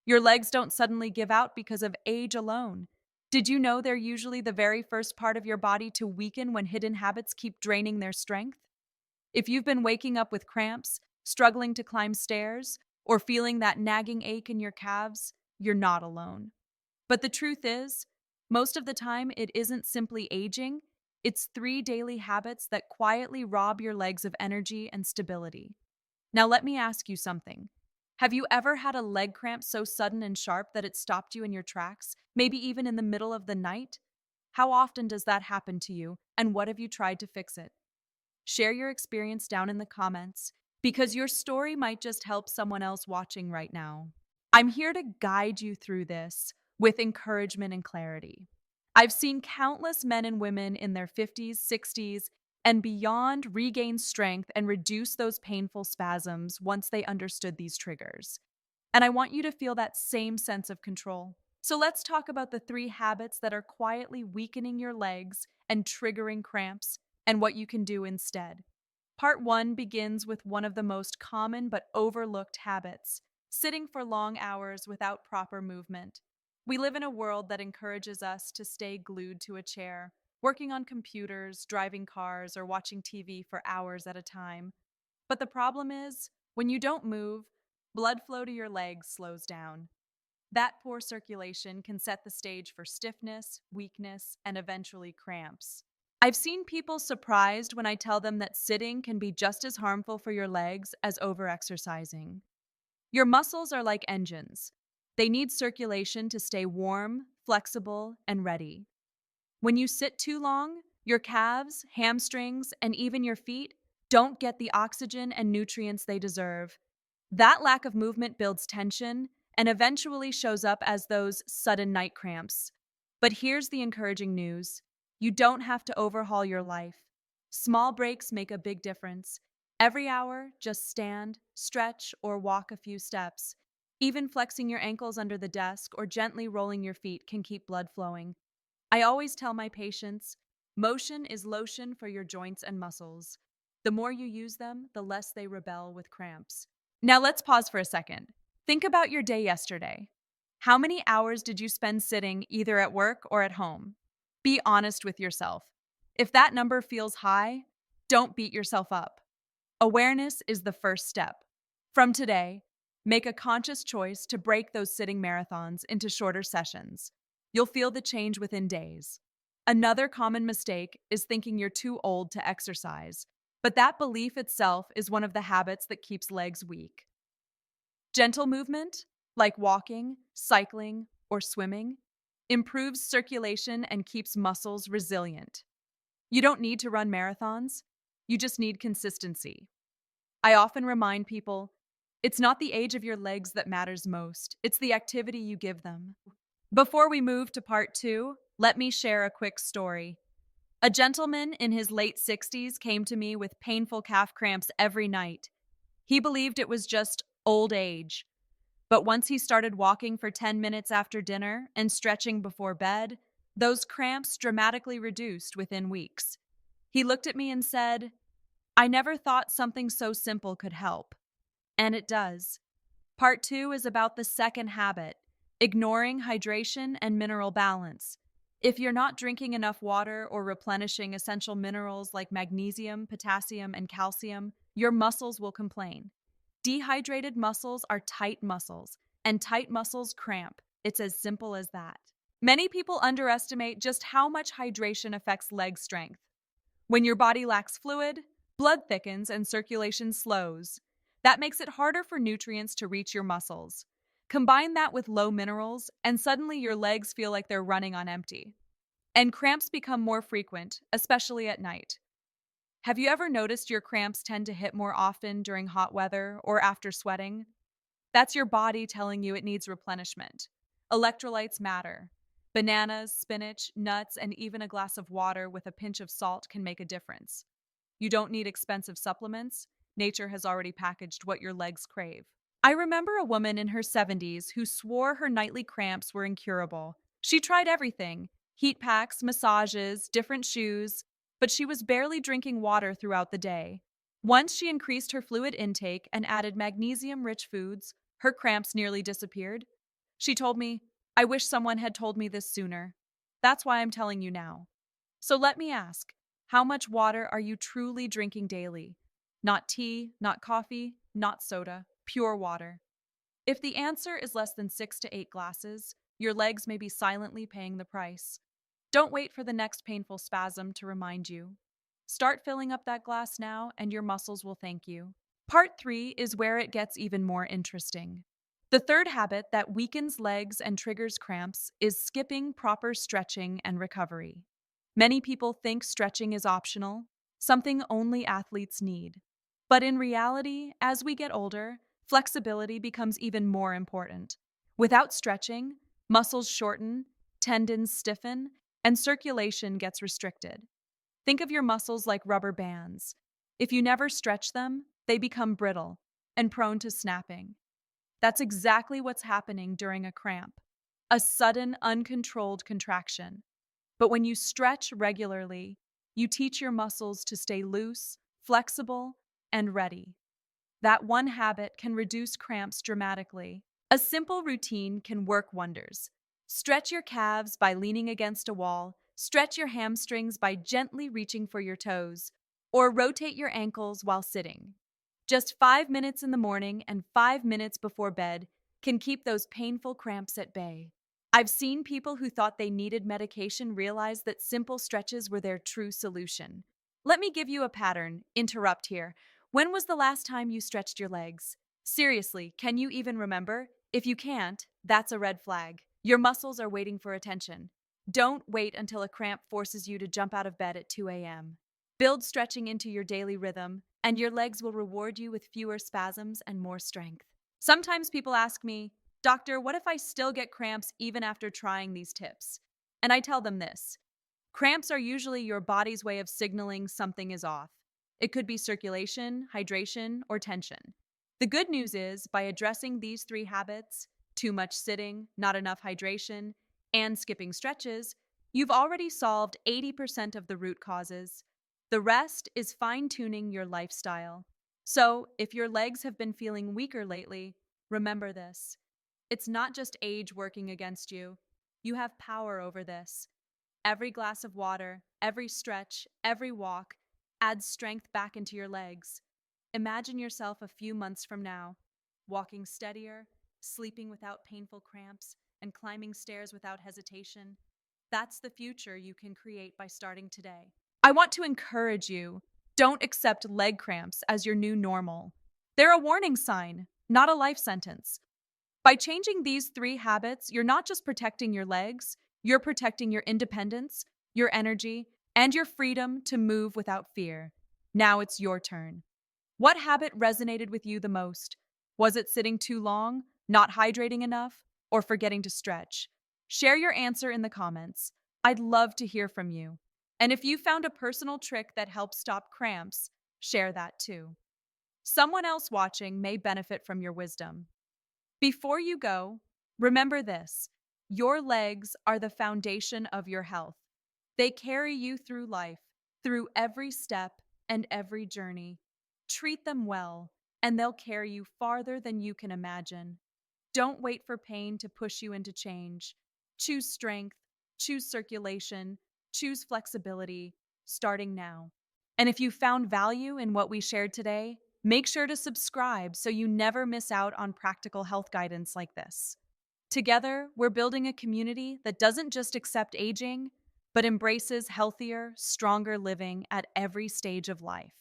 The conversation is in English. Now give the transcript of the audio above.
Your legs don't suddenly give out because of age alone. Did you know they're usually the very first part of your body to weaken when hidden habits keep draining their strength? If you've been waking up with cramps, struggling to climb stairs, or feeling that nagging ache in your calves, you're not alone. But the truth is, most of the time it isn't simply aging, it's three daily habits that quietly rob your legs of energy and stability. Now, let me ask you something. Have you ever had a leg cramp so sudden and sharp that it stopped you in your tracks, maybe even in the middle of the night? How often does that happen to you, and what have you tried to fix it? Share your experience down in the comments because your story might just help someone else watching right now. I'm here to guide you through this with encouragement and clarity. I've seen countless men and women in their 50s, 60s, and beyond regain strength and reduce those painful spasms once they understood these triggers. And I want you to feel that same sense of control. So let's talk about the three habits that are quietly weakening your legs and triggering cramps and what you can do instead. Part one begins with one of the most common but overlooked habits: sitting for long hours without proper movement. We live in a world that encourages us to stay glued to a chair, working on computers, driving cars, or watching TV for hours at a time. But the problem is, when you don't move, blood flow to your legs slows down. That poor circulation can set the stage for stiffness, weakness, and eventually cramps. I've seen people surprised when I tell them that sitting can be just as harmful for your legs as overexercising. Your muscles are like engines. They need circulation to stay warm, flexible, and ready. When you sit too long, your calves, hamstrings, and even your feet don't get the oxygen and nutrients they deserve. That lack of movement builds tension and eventually shows up as those sudden night cramps. But here's the encouraging news: you don't have to overhaul your life. Small breaks make a big difference. Every hour, just stand, stretch, or walk a few steps. Even flexing your ankles under the desk or gently rolling your feet can keep blood flowing. I always tell my patients, motion is lotion for your joints and muscles. The more you use them, the less they rebel with cramps. Now let's pause for a second. Think about your day yesterday. How many hours did you spend sitting either at work or at home? Be honest with yourself. If that number feels high, don't beat yourself up. Awareness is the first step. From today, make a conscious choice to break those sitting marathons into shorter sessions. You'll feel the change within days. Another common mistake is thinking you're too old to exercise, but that belief itself is one of the habits that keeps legs weak. Gentle movement, like walking, cycling, or swimming, improves circulation and keeps muscles resilient. You don't need to run marathons, you just need consistency. I often remind people, it's not the age of your legs that matters most, it's the activity you give them. Before we move to part two, let me share a quick story. A gentleman in his late 60s came to me with painful calf cramps every night. He believed it was just old age. But once he started walking for 10 minutes after dinner and stretching before bed, those cramps dramatically reduced within weeks. He looked at me and said, "I never thought something so simple could help." And it does. Part two is about the second habit: ignoring hydration and mineral balance. If you're not drinking enough water or replenishing essential minerals like magnesium, potassium, and calcium, your muscles will complain. Dehydrated muscles are tight muscles, and tight muscles cramp. It's as simple as that. Many people underestimate just how much hydration affects leg strength. When your body lacks fluid, blood thickens and circulation slows. That makes it harder for nutrients to reach your muscles. Combine that with low minerals, and suddenly your legs feel like they're running on empty. And cramps become more frequent, especially at night. Have you ever noticed your cramps tend to hit more often during hot weather or after sweating? That's your body telling you it needs replenishment. Electrolytes matter. Bananas, spinach, nuts, and even a glass of water with a pinch of salt can make a difference. You don't need expensive supplements. Nature has already packaged what your legs crave. I remember a woman in her 70s who swore her nightly cramps were incurable. She tried everything: heat packs, massages, different shoes, but she was barely drinking water throughout the day. Once she increased her fluid intake and added magnesium rich foods, her cramps nearly disappeared. She told me, I wish someone had told me this sooner. That's why I'm telling you now. So let me ask, how much water are you truly drinking daily? Not tea, not coffee, not soda, pure water. If the answer is less than 6 to 8 glasses, your legs may be silently paying the price. Don't wait for the next painful spasm to remind you. Start filling up that glass now, and your muscles will thank you. Part 3 is where it gets even more interesting. The third habit that weakens legs and triggers cramps is skipping proper stretching and recovery. Many people think stretching is optional, something only athletes need. But in reality, as we get older, flexibility becomes even more important. Without stretching, muscles shorten, tendons stiffen, and circulation gets restricted. Think of your muscles like rubber bands. If you never stretch them, they become brittle and prone to snapping. That's exactly what's happening during a cramp, a sudden, uncontrolled contraction. But when you stretch regularly, you teach your muscles to stay loose, flexible, and ready. That one habit can reduce cramps dramatically. A simple routine can work wonders. Stretch your calves by leaning against a wall, stretch your hamstrings by gently reaching for your toes, or rotate your ankles while sitting. Just 5 minutes in the morning and 5 minutes before bed can keep those painful cramps at bay. I've seen people who thought they needed medication realize that simple stretches were their true solution. Let me give you a pattern. Interrupt here. When was the last time you stretched your legs? Seriously, can you even remember? If you can't, that's a red flag. Your muscles are waiting for attention. Don't wait until a cramp forces you to jump out of bed at 2 a.m. Build stretching into your daily rhythm, and your legs will reward you with fewer spasms and more strength. Sometimes people ask me, Doctor, what if I still get cramps even after trying these tips? And I tell them this: cramps are usually your body's way of signaling something is off. It could be circulation, hydration, or tension. The good news is, by addressing these three habits, too much sitting, not enough hydration, and skipping stretches, you've already solved 80% of the root causes. The rest is fine-tuning your lifestyle. So, if your legs have been feeling weaker lately, remember this. It's not just age working against you. You have power over this. Every glass of water, every stretch, every walk adds strength back into your legs. Imagine yourself a few months from now, walking steadier, sleeping without painful cramps, and climbing stairs without hesitation. That's the future you can create by starting today. I want to encourage you. Don't accept leg cramps as your new normal. They're a warning sign, not a life sentence. By changing these three habits, you're not just protecting your legs, you're protecting your independence, your energy, and your freedom to move without fear. Now it's your turn. What habit resonated with you the most? Was it sitting too long, not hydrating enough, or forgetting to stretch? Share your answer in the comments. I'd love to hear from you. And if you found a personal trick that helps stop cramps, share that too. Someone else watching may benefit from your wisdom. Before you go, remember this: your legs are the foundation of your health. They carry you through life, through every step and every journey. Treat them well, and they'll carry you farther than you can imagine. Don't wait for pain to push you into change. Choose strength, choose circulation, choose flexibility, starting now. And if you found value in what we shared today, make sure to subscribe so you never miss out on practical health guidance like this. Together, we're building a community that doesn't just accept aging, but embraces healthier, stronger living at every stage of life.